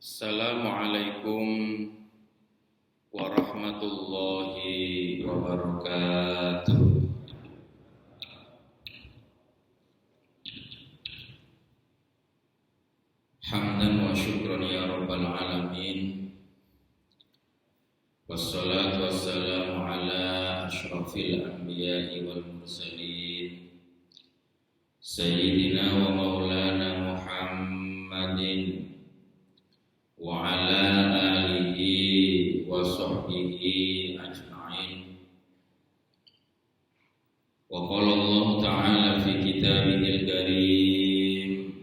Assalamualaikum warahmatullahi wabarakatuh. Hamdan wa syukran ya rabbal alamin. Wassalatu wassalamu ala asyrafil anbiya'i wal mursalin Sayyidina wa maulana Muhammadin wa ala alihi wa sahbihi ajma'in. Wa qala Allah ta'ala fi kitabihil karim,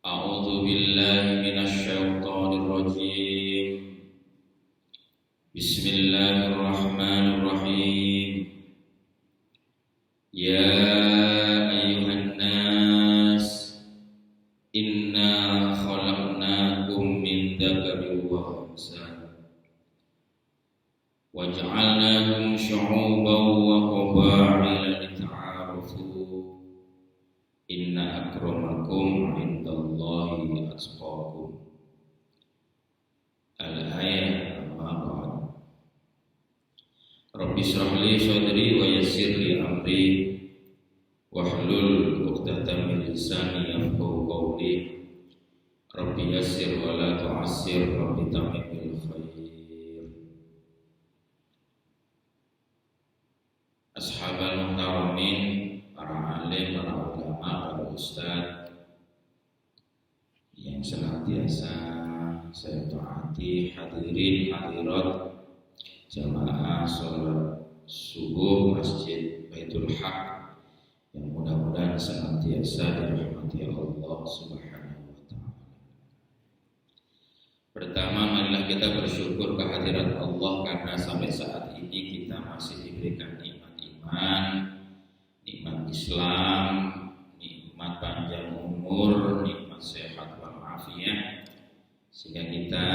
a'udzu billahi minasy syaithanir rajim. Bismillahirrahmanirrahim. Ya ayyuhan nas, inna khalaqnakum min dzakarin wa unsa wa ja'alnakum syu'uban wa qaba'ila lita'arafu. Inna akramakum 'indallahi atqakum. Al-ayat. Amma ba'd. Rabbi shrah li sadri wa yassir li amri wahlul 'uqdatam min lisani yafqahu qawli. Rabbi yassir wa la tu'assir, Rabbi tammim bil khair. Ashabal muhtaramin, para alim, para ulama, para ustaz yang senantiasa saya taati, hadirin hadirat jamaah salat subuh Masjid Baitul Haq yang mudah-mudahan senantiasa dirahmati Allah Subhanahu wa taala. Pertama, marilah kita bersyukur kehadirat Allah karena sampai saat ini kita masih diberikan nikmat iman, nikmat Islam, nikmat panjang umur, nikmat sehat walafiat, sehingga kita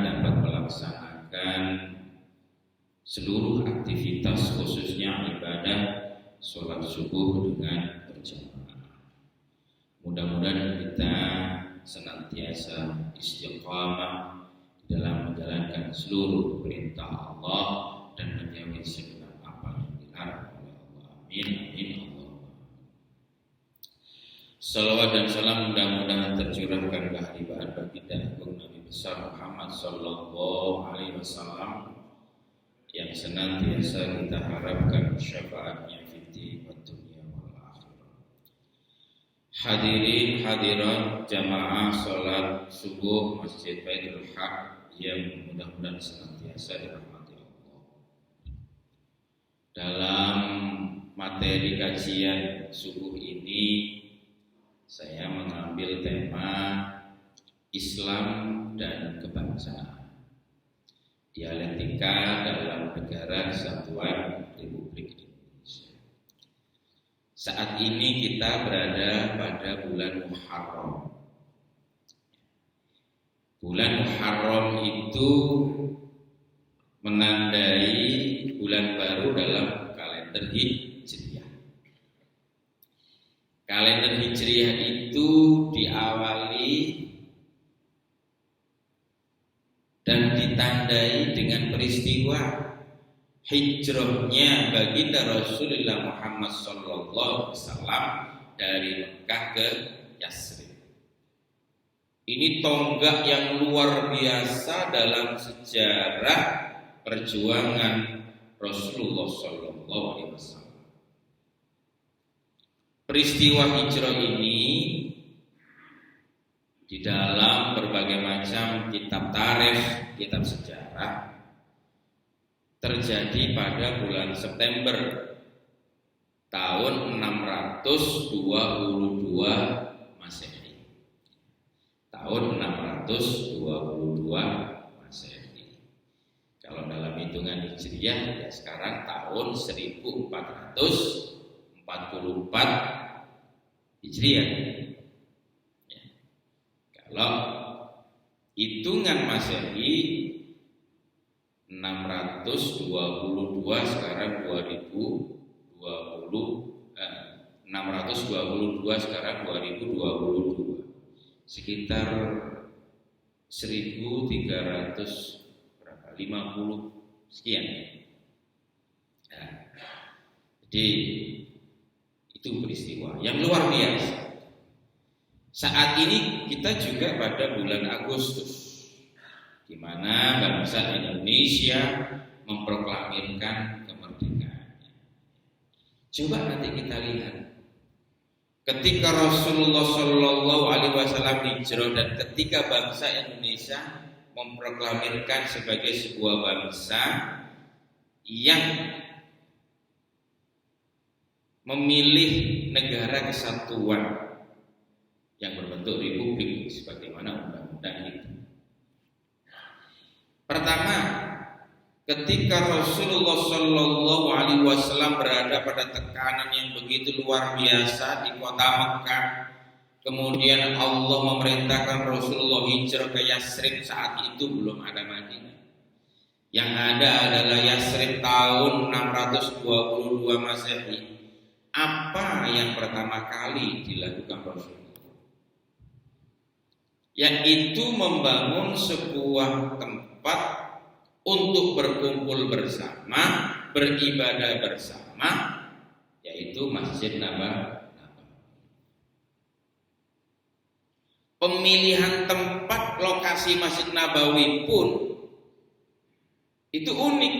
dapat melaksanakan seluruh aktivitas khususnya ibadah sholat subuh dengan berjamaah. Mudah-mudahan kita senantiasa istiqamah dalam menjalankan seluruh perintah Allah dan menjauhi segenap apa yang dilarang oleh Allah. Amin, amin, Allah. Salawat dan salam mudah-mudahan tercurahkan kehadiran baginda agung Nabi besar Muhammad sallallahu alaihi wasallam yang senantiasa kita harapkan syafaatnya fid wa dunya wal akhirah. Hadirin hadirat jamaah salat subuh Masjid Baitul Haq yang mudah-mudahan senantiasa dirahmati Allah. Dalam materi kajian subuh ini saya mengambil tema Islam dan kebangsaan, dialektika dalam negara kesatuan Republik Indonesia. Saat ini kita berada pada bulan Muharram. Bulan Muharram itu menandai bulan baru dalam kalender Hijriah. Kalender Hijriah itu diawali dan ditandai dengan peristiwa hijrahnya baginda Rasulullah Muhammad SAW dari Mekah ke Yasrib. Ini tonggak yang luar biasa dalam sejarah perjuangan Rasulullah SAW. Peristiwa hijrah ini di dalam berbagai macam kitab tarikh, kitab sejarah terjadi pada bulan September tahun 622 Masehi. Tahun 622 Masehi. Kalau dalam hitungan Hijriah ya sekarang tahun 1444 Hijriah. Kalau hitungan Masehi 622 sekarang 622 sekarang 2022. Sekitar 1350 sekian. Nah, jadi itu peristiwa yang luar biasa. Saat ini kita juga pada bulan Agustus, di mana bangsa Indonesia memproklamirkan kemerdekaan. Coba nanti kita lihat, ketika Rasulullah Shallallahu Alaihi Wasallam hijrah dan ketika bangsa Indonesia memproklamirkan sebagai sebuah bangsa yang memilih negara kesatuan yang berbentuk republik sebagaimana undang-undang itu. Pertama, ketika Rasulullah Shallallahu Alaihi Wasallam berada pada tekanan yang begitu luar biasa di kota Mekah, kemudian Allah memerintahkan Rasulullah hijrah ke Yasrib. Saat itu belum ada Madinah. Yang ada adalah Yasrib tahun 622 Masehi. Apa yang pertama kali dilakukan Rasulullah? Yaitu membangun sebuah tempat untuk berkumpul bersama, beribadah bersama, yaitu Masjid Nabawi. Pemilihan tempat lokasi Masjid Nabawi pun itu unik.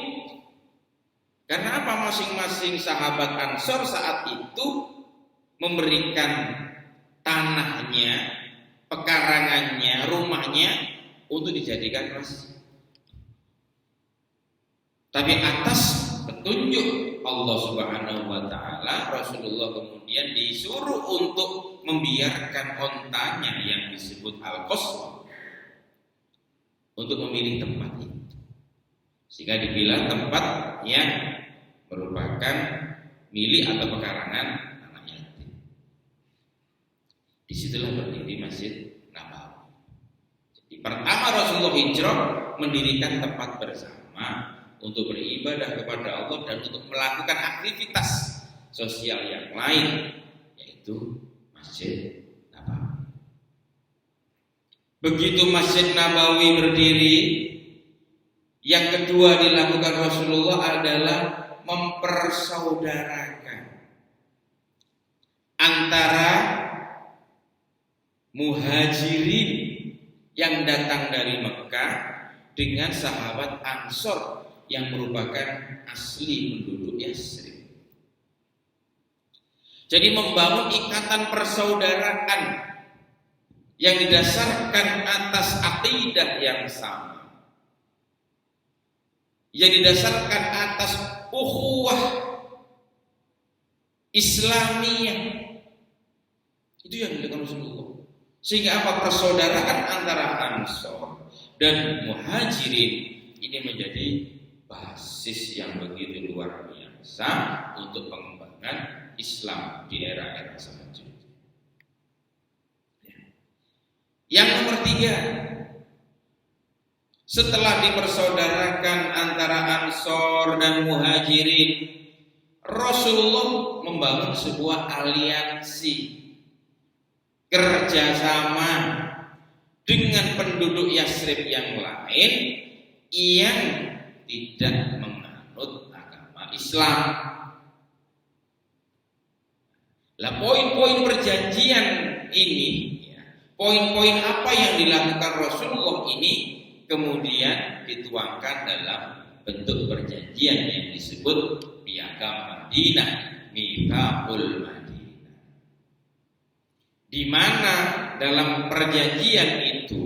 Karena apa? Masing-masing sahabat Ansor saat itu memberikan tanahnya, pekarangannya, rumahnya untuk dijadikan masjid. Tapi atas petunjuk Allah Subhanahu wa taala, Rasulullah kemudian disuruh untuk membiarkan ontanya yang disebut Al-Qaswa untuk memilih tempat itu. Sehingga dibilang tempat yang merupakan milik atau pekarangan anak yatim. Disitulah berdiri Masjid Nabawi. Jadi pertama Rasulullah hijrah mendirikan tempat bersama untuk beribadah kepada Allah dan untuk melakukan aktivitas sosial yang lain, yaitu Masjid Nabawi. Begitu Masjid Nabawi berdiri, yang kedua dilakukan Rasulullah adalah mempersaudarakan antara muhajirin yang datang dari Mekah dengan sahabat Ansor yang merupakan asli penduduk Yasrib. Jadi membangun ikatan persaudaraan yang didasarkan atas akidah yang sama, yang didasarkan atas ukhuwah Islamiyah. Itu yang dilakukan Rasulullah. Sehingga apa? Persaudaraan antara Ansor dan Muhajirin ini menjadi basis yang begitu luar biasa untuk pengembangan Islam di era-era selanjutnya. Yang nomor 3, setelah dipersaudarakan antara Ansor dan Muhajirin, Rasulullah membangun sebuah aliansi kerjasama dengan penduduk Yasrib yang lain yang tidak menganut agama Islam. Lah poin-poin perjanjian ini, poin-poin apa yang dilakukan Rasulullah ini kemudian dituangkan dalam bentuk perjanjian yang disebut Piagam Madinah, Mitsaqul Madinah. Di mana dalam perjanjian itu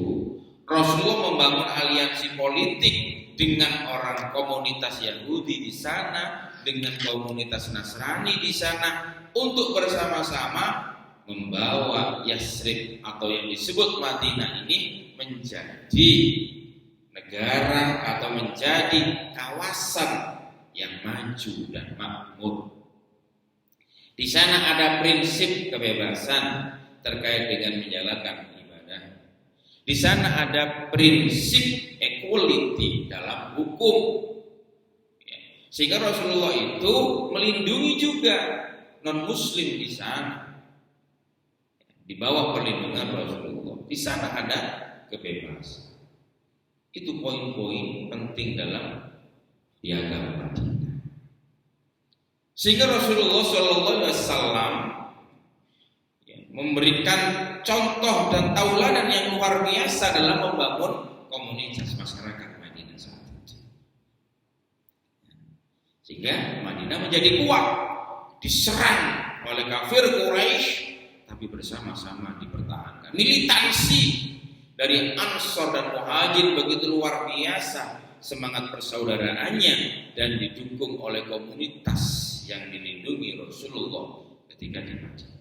Rasulullah membangun aliansi politik dengan orang komunitas Yahudi di sana, dengan komunitas Nasrani di sana, untuk bersama-sama membawa Yasrib atau yang disebut Madinah ini menjadi negara atau menjadi kawasan yang maju dan makmur. Di sana ada prinsip kebebasan terkait dengan menjalankan ibadah. Di sana ada prinsip equality dalam hukum. Sehingga Rasulullah itu melindungi juga non-muslim di sana. Di bawah perlindungan Rasulullah. Di sana ada kebebasan. Itu poin-poin penting dalam piagam Madinah. Sehingga Rasulullah SAW memberikan contoh dan tauladan yang luar biasa dalam membangun komunitas masyarakat Madinah saat itu. Sehingga Madinah menjadi kuat, diserang oleh kafir Quraisy, tapi bersama-sama dipertahankan. Militansi dari Ansor dan Muhajir begitu luar biasa, semangat persaudaraannya, dan didukung oleh komunitas yang dilindungi Rasulullah ketika di Madinah.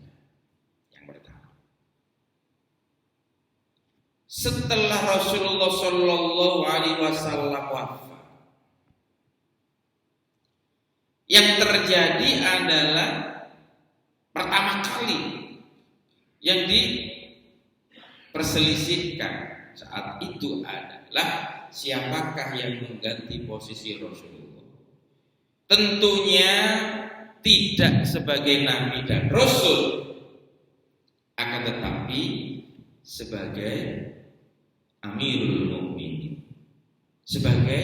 Setelah Rasulullah Shallallahu Alaihi Wasallam wafat, yang terjadi adalah pertama kali yang diperselisihkan saat itu adalah siapakah yang mengganti posisi Rasulullah. Tentunya tidak sebagai Nabi dan Rasul, akan tetapi sebagai Amirul Mukminin, sebagai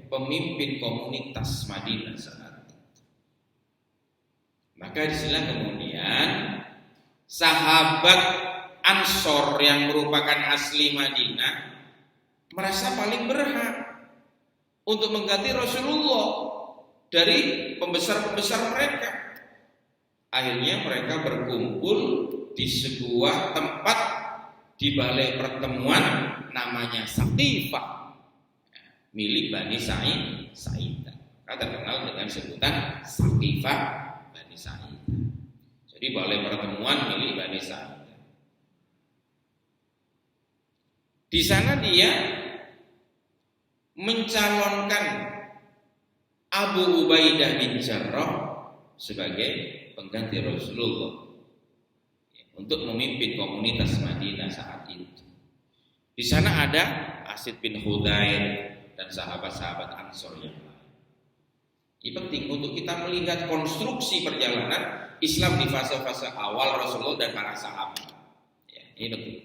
pemimpin komunitas Madinah saat itu. Maka disinilah kemudian sahabat Ansor yang merupakan asli Madinah merasa paling berhak untuk mengganti Rasulullah dari pembesar-pembesar mereka. Akhirnya mereka berkumpul di sebuah tempat di balai pertemuan namanya Saqifah, milik Bani Sa'idah. Terkenal dengan sebutan Saqifah Bani Sa'idah. Jadi balai pertemuan milik Bani Sa'idah. Di sana dia mencalonkan Abu Ubaidah bin Jarrah sebagai pengganti Rasulullah untuk memimpin komunitas Madinah saat itu. Di sana ada Asid bin Hudayr dan sahabat-sahabat Ansor yang lain. Ini penting untuk kita melihat konstruksi perjalanan Islam di fase-fase awal Rasulullah dan para sahabat. Ya, ini penting.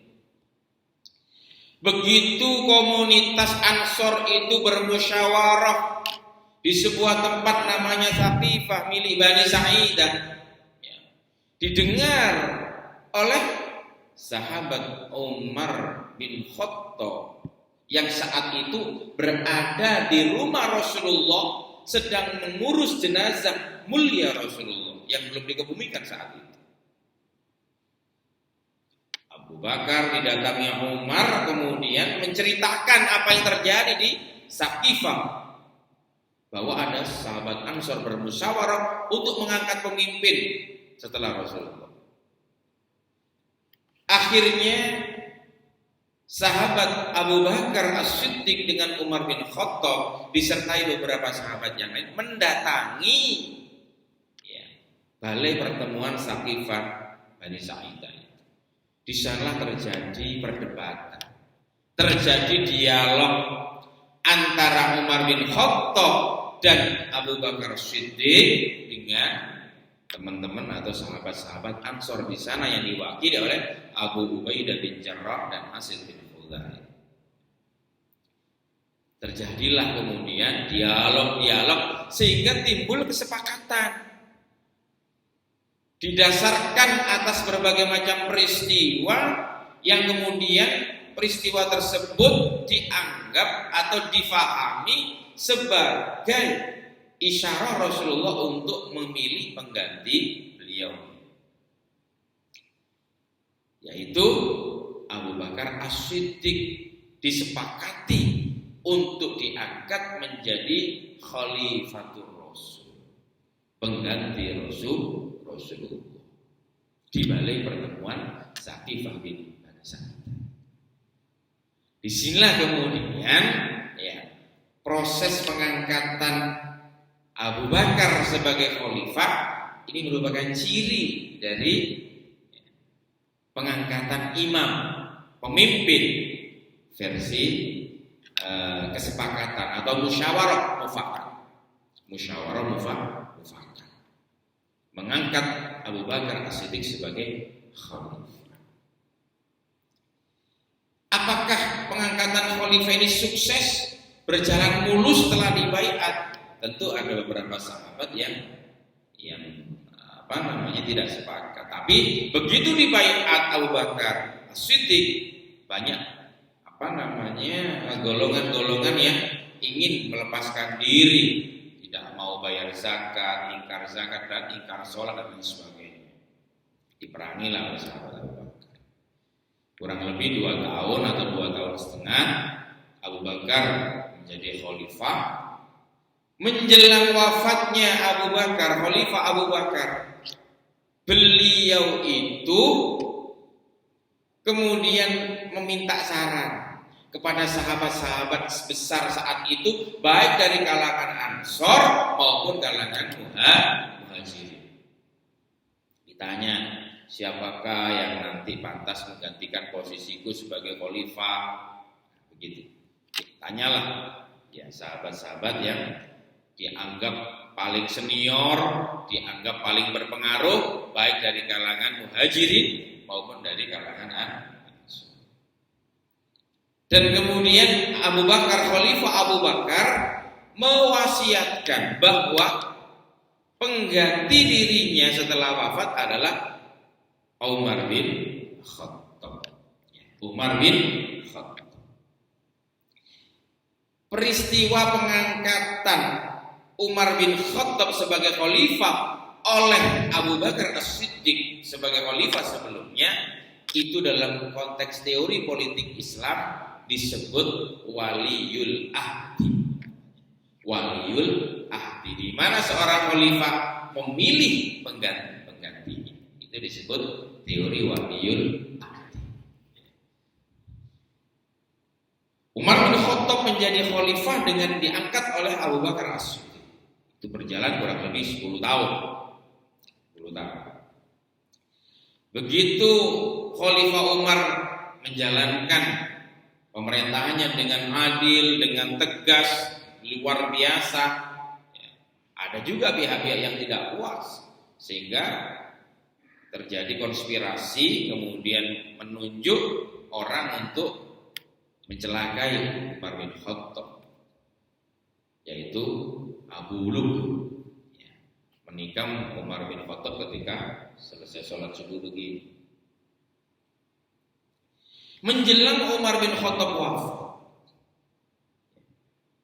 Begitu komunitas Ansor itu bermusyawarah di sebuah tempat namanya Saqifah milik Bani Sa'idah, ya, didengar oleh sahabat Umar bin Khattab yang saat itu berada di rumah Rasulullah sedang mengurus jenazah mulia Rasulullah yang belum dikebumikan saat itu. Abu Bakar didatangi Umar kemudian menceritakan apa yang terjadi di Saqifah, bahwa ada sahabat Ansor bermusyawarah untuk mengangkat pemimpin setelah Rasulullah. Akhirnya sahabat Abu Bakar As-Siddiq dengan Umar bin Khattab disertai beberapa sahabat yang lain mendatangi balai pertemuan Saqifah Bani Sa'idah. Di sana terjadi perdebatan, terjadi dialog antara Umar bin Khattab dan Abu Bakar As-Siddiq dengan teman-teman atau sahabat-sahabat Ansor di sana yang diwakili oleh Abu Ubaidah bin Jarrah dan Asid bin Hudayr. Terjadilah kemudian dialog sehingga timbul kesepakatan didasarkan atas berbagai macam peristiwa yang kemudian peristiwa tersebut dianggap atau difahami sebagai isyarah Rasulullah untuk memilih pengganti beliau, yaitu Abu Bakar As-Siddiq disepakati untuk diangkat menjadi Khalifatul Rasul, pengganti Rasulullah di balai pertemuan Saqifah bin Bani Sa'idah. Disinilah kemudian proses pengangkatan Abu Bakar sebagai khalifah ini merupakan ciri dari pengangkatan imam, pemimpin versi kesepakatan atau musyawarah mufakat. Musyawarah mufakat mengangkat Abu Bakar As-Siddiq sebagai khalifah. Apakah pengangkatan angkatan khalifah ini sukses, berjalan mulus setelah dibaiat, tentu ada beberapa sahabat yang tidak sepakat. Tapi begitu dibaiat Abu Bakar As-Siddiq, banyak golongan-golongan yang ingin melepaskan diri, tidak mau bayar zakat, ingkar zakat dan ingkar sholat dan lain sebagainya. Diperangilah oleh sahabat Abu Bakar. Kurang lebih 2 tahun atau 2 tahun setengah Abu Bakar menjadi khalifah. Menjelang wafatnya Abu Bakar, khalifah Abu Bakar, beliau itu kemudian meminta saran kepada sahabat-sahabat besar saat itu, baik dari kalangan Ansor maupun kalangan Muhajirin. Ditanya, siapakah yang nanti pantas menggantikan posisiku sebagai khalifah? Begitu. Tanyalah ya sahabat-sahabat yang dianggap paling senior, dianggap paling berpengaruh, baik dari kalangan Muhajirin maupun dari kalangan Ansor. Dan kemudian Abu Bakar, khalifah Abu Bakar mewasiatkan bahwa pengganti dirinya setelah wafat adalah Umar bin Khattab. Umar bin Khattab. Peristiwa pengangkatan Umar bin Khattab sebagai khalifah oleh Abu Bakar As-Siddiq sebagai khalifah sebelumnya, itu dalam konteks teori politik Islam disebut waliyul ahdi. Waliyul ahdi, di mana seorang khalifah memilih penggantinya. Itu disebut teori waliyul ahdi. Umar bin Khattab menjadi khalifah dengan diangkat oleh Abu Bakar As-Siddiq. Itu berjalan kurang lebih 10 tahun. 10 tahun. Begitu Khalifah Umar menjalankan pemerintahannya dengan adil, dengan tegas, luar biasa. Ada juga pihak-pihak yang tidak puas, sehingga terjadi konspirasi, kemudian menunjuk orang untuk mencelakai Umar bin Khattab, yaitu Abu Lu'lu, menikam Umar bin Khattab ketika selesai sholat subuh begini. Menjelang Umar bin Khattab wafat,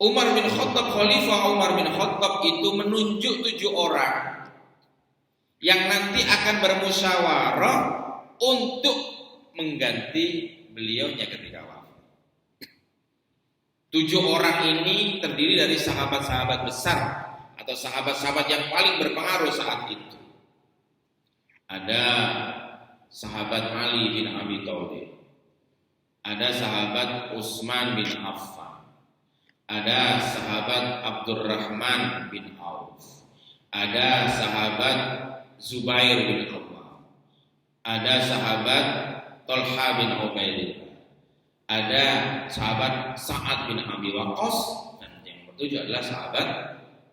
Umar bin Khattab, khalifah Umar bin Khattab itu menunjuk 7 orang yang nanti akan bermusyawarah untuk mengganti beliaunya ketika wafat. 7 orang ini terdiri dari sahabat-sahabat besar atau sahabat-sahabat yang paling berpengaruh saat itu. Ada sahabat Ali bin Abi Thalib, ada sahabat Utsman bin Affan, ada sahabat Abdurrahman bin Auf, ada sahabat Zubair bin Awwam, ada sahabat Thalha bin Ubaidillah, ada sahabat Sa'ad bin Abi Waqqas, dan yang ketujuh adalah sahabat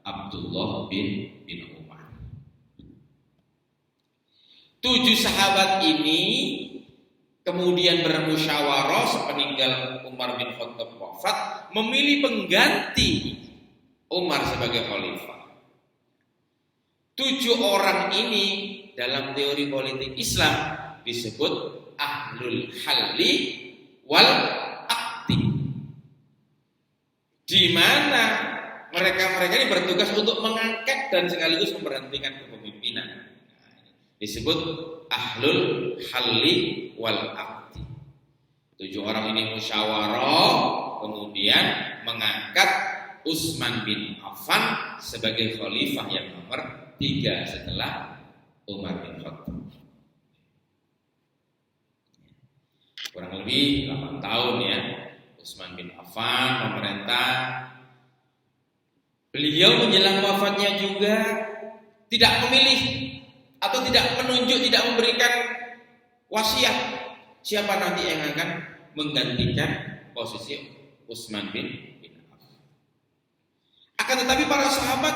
Abdullah bin Umar. 7 sahabat ini kemudian bermusyawarah sepeninggal Umar bin Khattab wafat, memilih pengganti Umar sebagai khalifah. 7 orang ini dalam teori politik Islam disebut ahlul halli wal aqdi, di mana mereka ini bertugas untuk mengangkat dan sekaligus memberhentikan kepemimpinan. Disebut ahlul halli wal aqdi. 7 orang ini musyawarah, kemudian mengangkat Utsman bin Affan sebagai khalifah yang nomor 3 setelah Umar bin Khattab. Kurang lebih 8 tahun ya Utsman bin Affan memerintah. Beliau menjelang wafatnya juga tidak memilih atau tidak menunjuk, tidak memberikan wasiat siapa nanti yang akan menggantikan posisi Utsman bin Affan. Akan tetapi para sahabat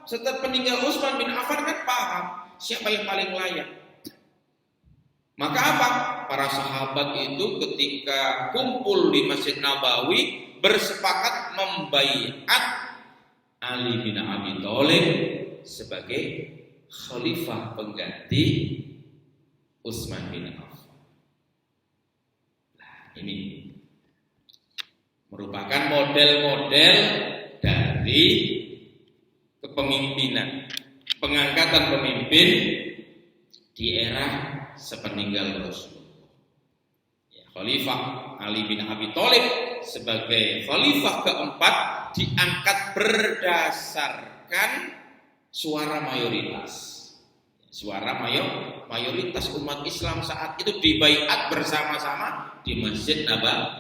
setelah peninggal Utsman bin Affan kan paham siapa yang paling layak. Maka apa? Para sahabat itu ketika kumpul di Masjid Nabawi bersepakat membaiat Ali bin Abi Thalib sebagai khalifah pengganti Utsman bin Affan. Nah, ini merupakan model-model dari kepemimpinan, pengangkatan pemimpin di era sepeninggal Rasulullah. Ya, Khalifah Ali bin Abi Thalib sebagai khalifah keempat diangkat berdasarkan suara mayoritas. Suara mayoritas umat Islam saat itu dibaiat bersama-sama di Masjid Nabawi.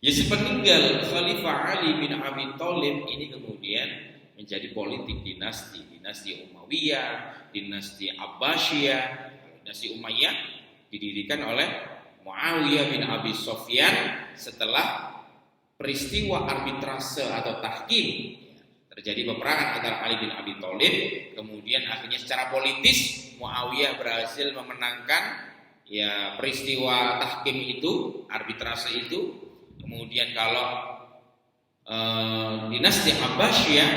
Ya, sepeninggal Khalifah Ali bin Abi Thalib ini kemudian menjadi politik dinasti Umayyah, dinasti Abbasiyah. Dinasti Umayyah didirikan oleh Muawiyah bin Abi Sufyan setelah peristiwa arbitrase atau tahkim. Terjadi peperangan antara Ali bin Abi Thalib, kemudian akhirnya secara politis Muawiyah berhasil memenangkan ya peristiwa tahkim itu, arbitrase itu. Kemudian kalau dinasti Abbasiyah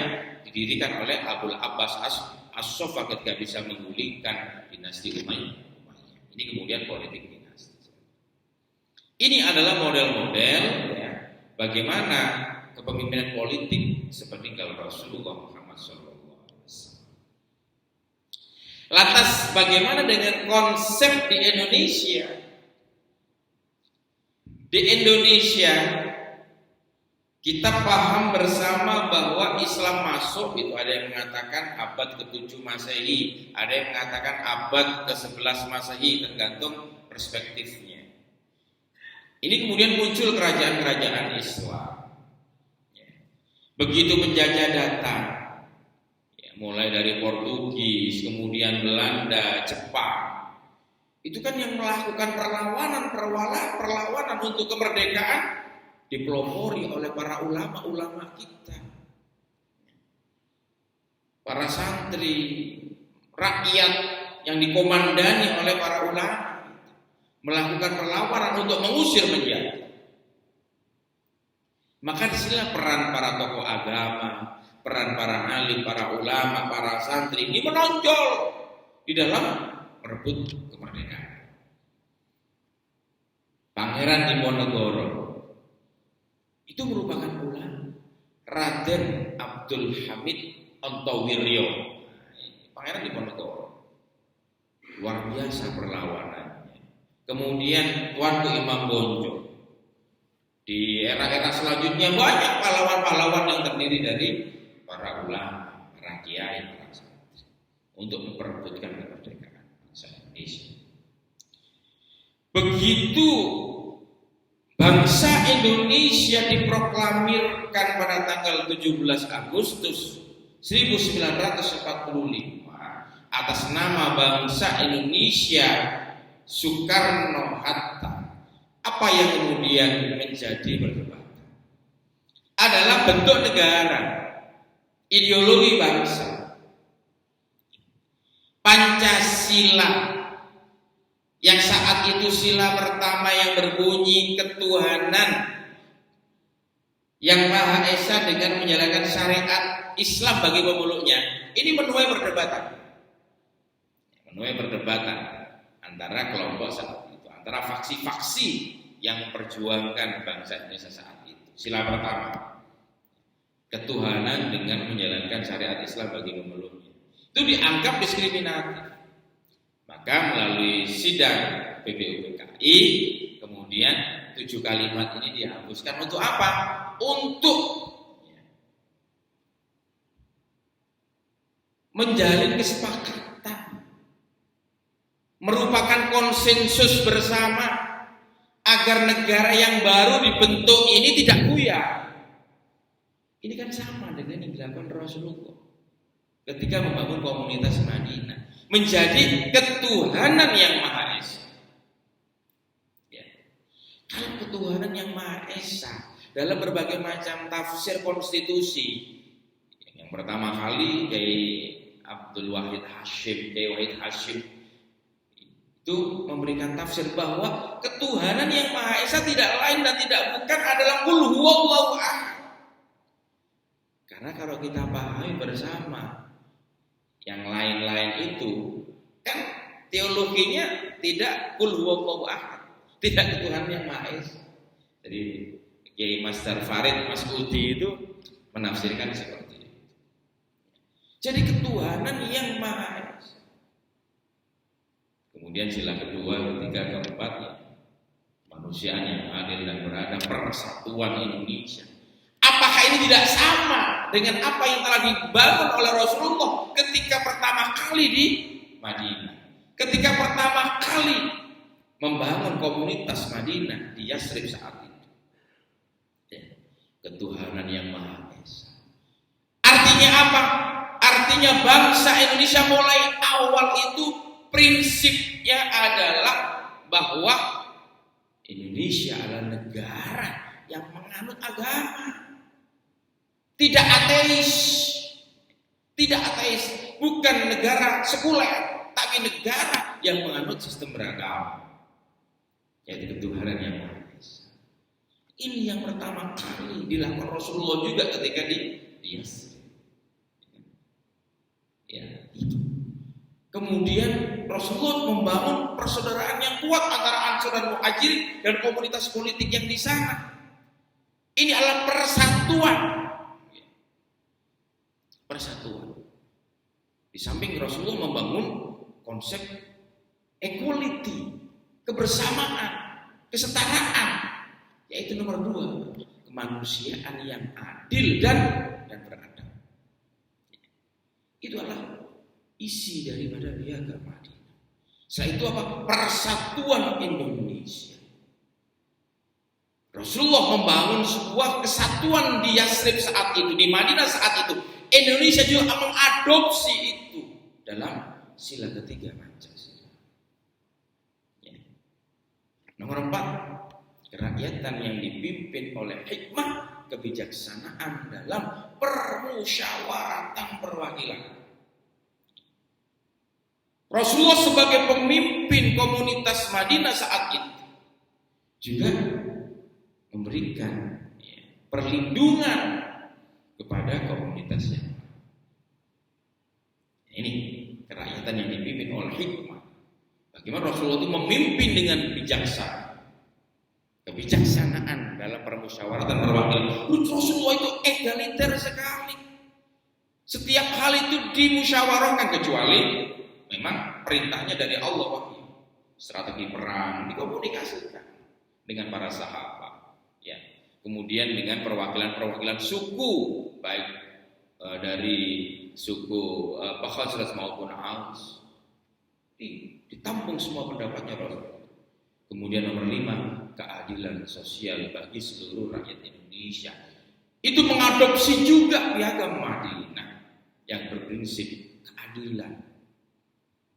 didirikan oleh Abul Abbas As-Soffa ketika bisa menggulingkan dinasti Umayyah. Ini kemudian politik dinasti. Ini adalah model-model ya, bagaimana kepemimpinan politik sepeninggal Rasulullah Muhammad SAW. Lantas bagaimana dengan konsep di Indonesia? Di Indonesia kita paham bersama bahwa Islam masuk itu ada yang mengatakan abad ke-7 Masehi, ada yang mengatakan abad ke-11 Masehi, tergantung perspektifnya. Ini kemudian muncul kerajaan-kerajaan Islam. Begitu penjajah datang, ya, mulai dari Portugis, kemudian Belanda, Jepang, itu kan yang melakukan perlawanan untuk kemerdekaan dipelopori oleh para ulama-ulama kita, para santri, rakyat yang dikomandani oleh para ulama melakukan perlawanan untuk mengusir penjajah. Maka disinilah peran para tokoh agama, peran para alim, para ulama, para santri ini menonjol di dalam merebut kemerdekaan. Pangeran Diponegoro itu merupakan ulama, Raden Abdul Hamid Ontowiryo. Pangeran Diponegoro luar biasa perlawanannya. Kemudian Tuanku Imam Bonjol. Di era-era selanjutnya banyak pahlawan-pahlawan yang terdiri dari para ulama, para kiai, para santri untuk memperebutkan kemerdekaan bangsa Indonesia. Begitu bangsa Indonesia diproklamirkan pada tanggal 17 Agustus 1945 atas nama bangsa Indonesia Soekarno-Hatta, apa yang kemudian menjadi perdebatan adalah bentuk negara, ideologi bangsa, Pancasila, yang saat itu sila pertama yang berbunyi ketuhanan yang Maha Esa dengan menjalankan syariat Islam bagi pemeluknya. Ini menuai perdebatan antara kelompok saat itu, antara faksi-faksi yang memperjuangkan bangsa Indonesia saat itu. Sila pertama, ketuhanan dengan menjalankan syariat Islam bagi pemeluknya. Itu dianggap diskriminatif. Maka melalui sidang PBUPKI kemudian 7 kalimat ini dihapuskan. Untuk apa? Untuk menjalin kesepakatan, merupakan konsensus bersama agar negara yang baru dibentuk ini tidak buyar. Ini kan sama dengan yang dilakukan Rasulullah ketika membangun komunitas Madinah, menjadi ketuhanan yang Maha Esa. Ya. Kalau ketuhanan yang Maha Esa dalam berbagai macam tafsir konstitusi, yang pertama kali Kiai Abdul Wahid Hashim, Kiai Wahid Hashim itu memberikan tafsir bahwa ketuhanan yang Maha Esa tidak lain dan tidak bukan adalah qul huwallahu ahad. Karena kalau kita pahami bersama yang lain-lain itu kan teologinya tidak qul huwallahu ahad, tidak ketuhanan yang Maha Esa. Jadi Kiai Master Farid Mas'udi itu menafsirkan seperti itu. Jadi ketuhanan yang Maha Esa. Kemudian sila kedua, ketiga, keempat ya, kemanusiaan yang adil dan beradab, persatuan Indonesia. Apakah ini tidak sama dengan apa yang telah dibangun oleh Rasulullah ketika pertama kali di Madinah? Ketika pertama kali membangun komunitas Madinah di Yasrib saat itu. Ya, ketuhanan yang Maha Esa. Artinya apa? Artinya bangsa Indonesia mulai awal itu prinsipnya adalah bahwa Indonesia adalah negara yang menganut agama. Tidak ateis. Tidak ateis. Bukan negara sekuler, tapi negara yang menganut sistem beragama. Yaitu ketuhanan yang Maha Esa. Ini yang pertama kali dilakukan Rasulullah juga ketika di Yasrib. Ya, itu. Kemudian Rasulullah membangun persaudaraan yang kuat antara Ansor dan Muhajirin dan komunitas politik yang di sana. Ini adalah persatuan. Persatuan. Di samping Rasulullah membangun konsep equality, kebersamaan, kesetaraan, yaitu nomor 2, kemanusiaan yang adil dan beradab. Itu adalah isi daripada Piagam Madinah. Setelah itu apa? Persatuan Indonesia. Rasulullah membangun sebuah kesatuan di Yasrib saat itu, di Madinah saat itu. Indonesia juga mengadopsi itu dalam sila ketiga Pancasila. Ya. Nomor 4, kerakyatan yang dipimpin oleh hikmah kebijaksanaan dalam permusyawaratan perwakilan. Rasulullah sebagai pemimpin komunitas Madinah saat itu juga memberikan perlindungan kepada komunitasnya. Ini kerakyatan yang dipimpin oleh hikmah. Bagaimana Rasulullah itu memimpin dengan bijaksana. Kebijaksanaan dalam permusyawaratan perwakilan. Rasulullah itu egaliter sekali. Setiap hal itu dimusyawarahkan kecuali memang perintahnya dari Allah wahyu. Strategi perang dikomunikasikan dengan para sahabat. Ya. Kemudian dengan perwakilan-perwakilan suku, baik dari suku Khazraj maupun Aus. Ditampung semua pendapatnya Rasulullah. Kemudian nomor 5, keadilan sosial bagi seluruh rakyat Indonesia. Itu mengadopsi juga Piagam Madinah yang berprinsip keadilan.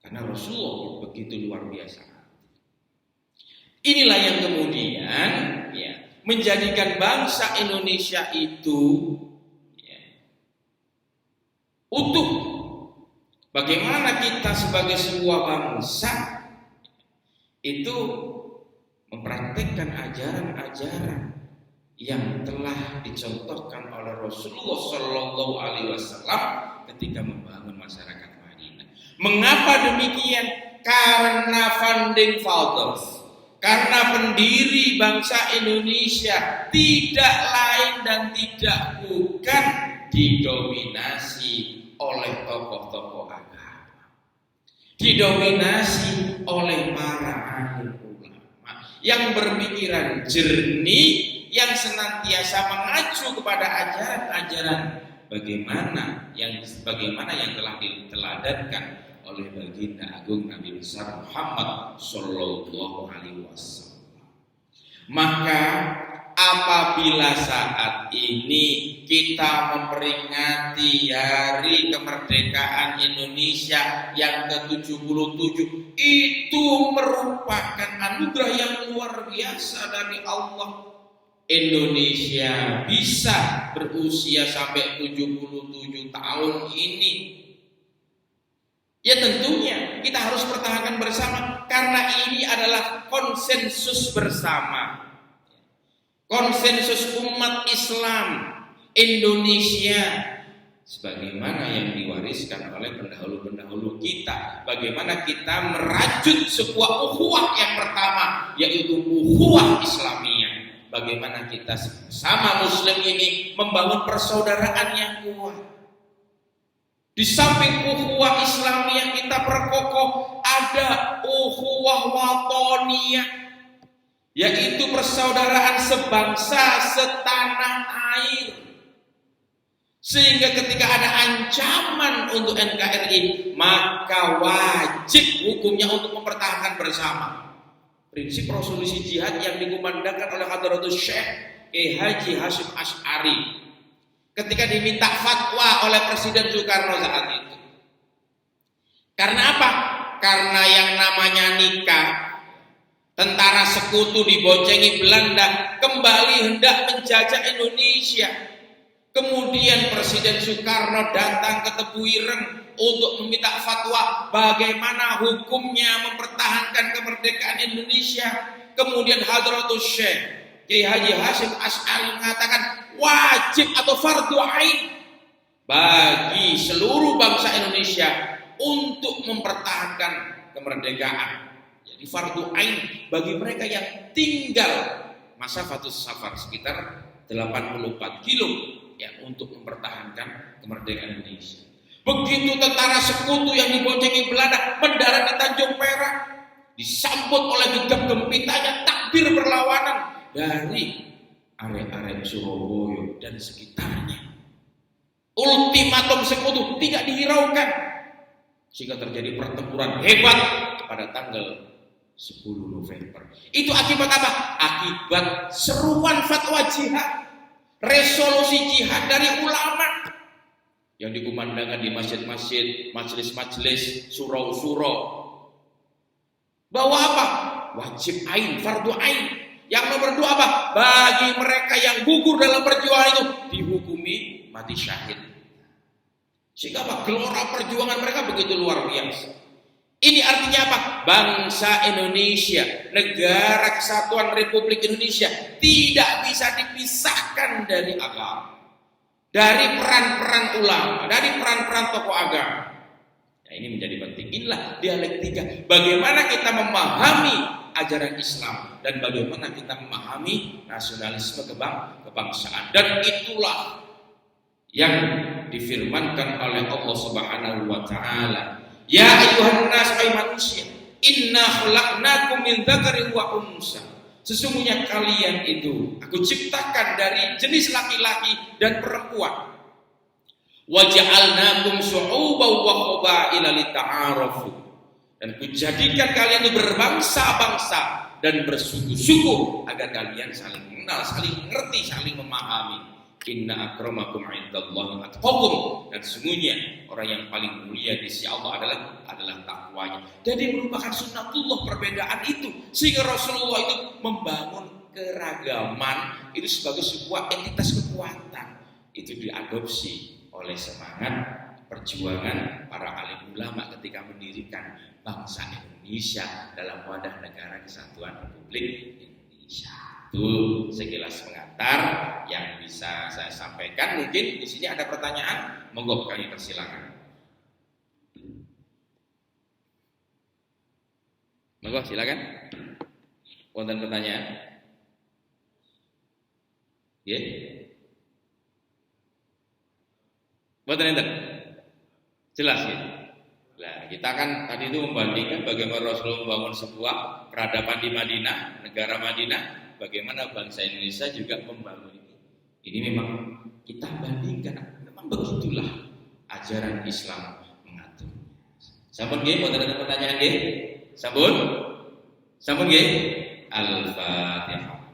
Karena Rasulullah begitu luar biasa. Inilah yang kemudian ya, menjadikan bangsa Indonesia itu ya, utuh. Bagaimana kita sebagai sebuah bangsa itu mempraktikkan ajaran-ajaran yang telah dicontohkan oleh Rasulullah Shallallahu Alaihi Wasallam ketika membangun masyarakat. Mengapa demikian? Karena founding fathers, karena pendiri bangsa Indonesia tidak lain dan tidak bukan didominasi oleh tokoh-tokoh agama, didominasi oleh para alim ulama yang berpikiran jernih, yang senantiasa mengacu kepada ajaran-ajaran bagaimana yang telah diteladankan oleh baginda agung Nabi besar Muhammad Sallallahu Alaihi Wasallam. Maka apabila saat ini kita memperingati hari kemerdekaan Indonesia yang ke-77, itu merupakan anugerah yang luar biasa dari Allah. Indonesia bisa berusia sampai 77 tahun ini Ya tentunya kita harus pertahankan bersama karena ini adalah konsensus bersama. Konsensus umat Islam Indonesia sebagaimana yang diwariskan oleh pendahulu-pendahulu kita. Bagaimana kita merajut sebuah ukhuwah yang pertama, yaitu ukhuwah Islamiyah. Bagaimana kita sama Muslim ini membangun persaudaraan yang kuat. Di samping ukhuwah Islamiyah kita perkokoh, ada ukhuwah watoniyah, yaitu persaudaraan sebangsa setanah air. Sehingga ketika ada ancaman untuk NKRI, maka wajib hukumnya untuk mempertahankan bersama. Prinsip resolusi jihad yang dikumandangkan oleh Hadratus Syekh Kiai Haji Hasyim Asy'ari ketika diminta fatwa oleh Presiden Soekarno saat itu. Karena apa? Karena yang namanya nikah, tentara sekutu diboncengi Belanda kembali hendak menjajah Indonesia. Kemudian Presiden Soekarno datang ke Tebu Ireng untuk meminta fatwa bagaimana hukumnya mempertahankan kemerdekaan Indonesia. Kemudian Hadratus Syekh Kiai Haji Hasyim Asy'ari mengatakan wajib atau fardhu ain bagi seluruh bangsa Indonesia untuk mempertahankan kemerdekaan. Jadi fardhu ain bagi mereka yang tinggal masafatus safar sekitar 84 kilo ya untuk mempertahankan kemerdekaan Indonesia. Begitu tentara sekutu yang diboncengi Belanda mendarat di Tanjung Perak, disambut oleh gegap gempitanya takbir berlawanan dari area-area Surabaya dan sekitarnya. Ultimatum sekutu tidak dihiraukan sehingga terjadi pertempuran hebat pada tanggal 10 November. Itu akibat apa? Akibat seruan fatwa jihad, resolusi jihad dari ulama yang dikumandangkan di masjid-masjid, majelis-majelis, surau-surau. Bahwa apa? Wajib ain, fardhu ain. Yang nomor 2 apa? Bagi mereka yang gugur dalam perjuangan itu dihukumi mati syahid. Sehingga apa? Gelora perjuangan mereka begitu luar biasa. Ini artinya apa? Bangsa Indonesia, negara kesatuan Republik Indonesia tidak bisa dipisahkan dari agama, dari peran-peran ulama, dari peran-peran tokoh agama. Nah, ini menjadi penting. Inilah dialektika. Bagaimana kita memahami ajaran Islam dan bagaimana kita memahami nasionalisme kebangsaan. Dan itulah yang difirmankan oleh Allah Subhanahu wa taala. Ya ayyuhan nas, wahai manusia, inna khalaqnakum min dzakarin wa unsa. Sesungguhnya kalian itu aku ciptakan dari jenis laki-laki dan perempuan. Wa ja'alnakum syu'uban wa qabaila lita'arafu. Dan kujadikan kalian itu berbangsa-bangsa dan bersuku-suku agar kalian saling mengenal, saling mengerti, saling memahami. Inna akramakum 'indallahi atqakum, dan sesungguhnya orang yang paling mulia di sisi Allah adalah takwanya. Jadi merupakan sunnatullah perbedaan itu, sehingga Rasulullah itu membangun keragaman itu sebagai sebuah entitas kekuatan. Itu diadopsi oleh semangat perjuangan para alim ulama ketika mendirikan bangsa Indonesia dalam wadah negara kesatuan Republik Indonesia. Itu sekilas pengantar yang bisa saya sampaikan. Mungkin di sini ada pertanyaan, monggo kami persilakan. Monggo silakan. Wonten pertanyaan? Nggih. Mboten enten. Jelas ya. Nah, kita kan tadi itu membandingkan bagaimana Rasulullah membangun sebuah peradaban di Madinah, negara Madinah. Bagaimana bangsa Indonesia juga membangun ini. Ini memang kita bandingkan. Memang begitulah ajaran Islam mengatur. Sampun nggih, mboten ada pertanyaan nggih? Sampun? Sampun nggih? Al-Fatihah.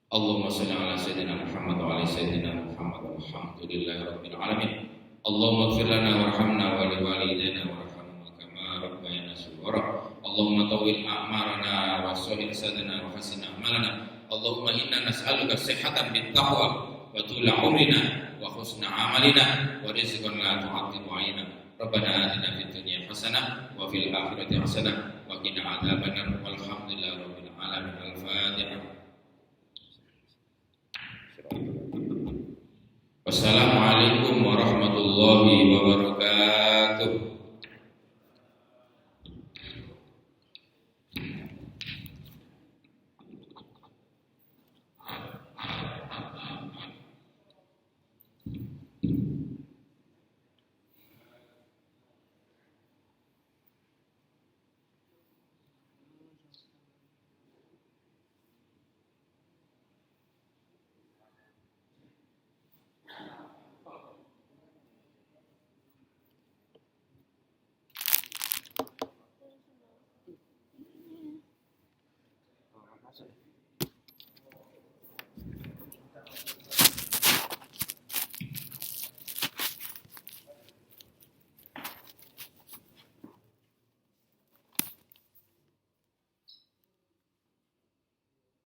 Allahumma shalli ala sayyidina Muhammad wa ala sayyidina Muhammad walhamdulillahirabbil alamin. Allahumma ighfir lana warhamna wa li walidayna warhamhum kama rabbayana shaghira. Allahumma tawwil a'marana wa sahih sadana wa hasin a'malana. Allahumma inna nas'aluka sihhatan bit taqwa wa tula umrina wa husna amalina wa rizqan la tu'adhibu 'aina. Rabbana atina fid dunya hasanah wa fil akhirati hasanah wa qina adzabannar. Walhamdulillahi rabbil alamin. Al-Fatihah. Wassalamualaikum warahmatullahi wabarakatuh.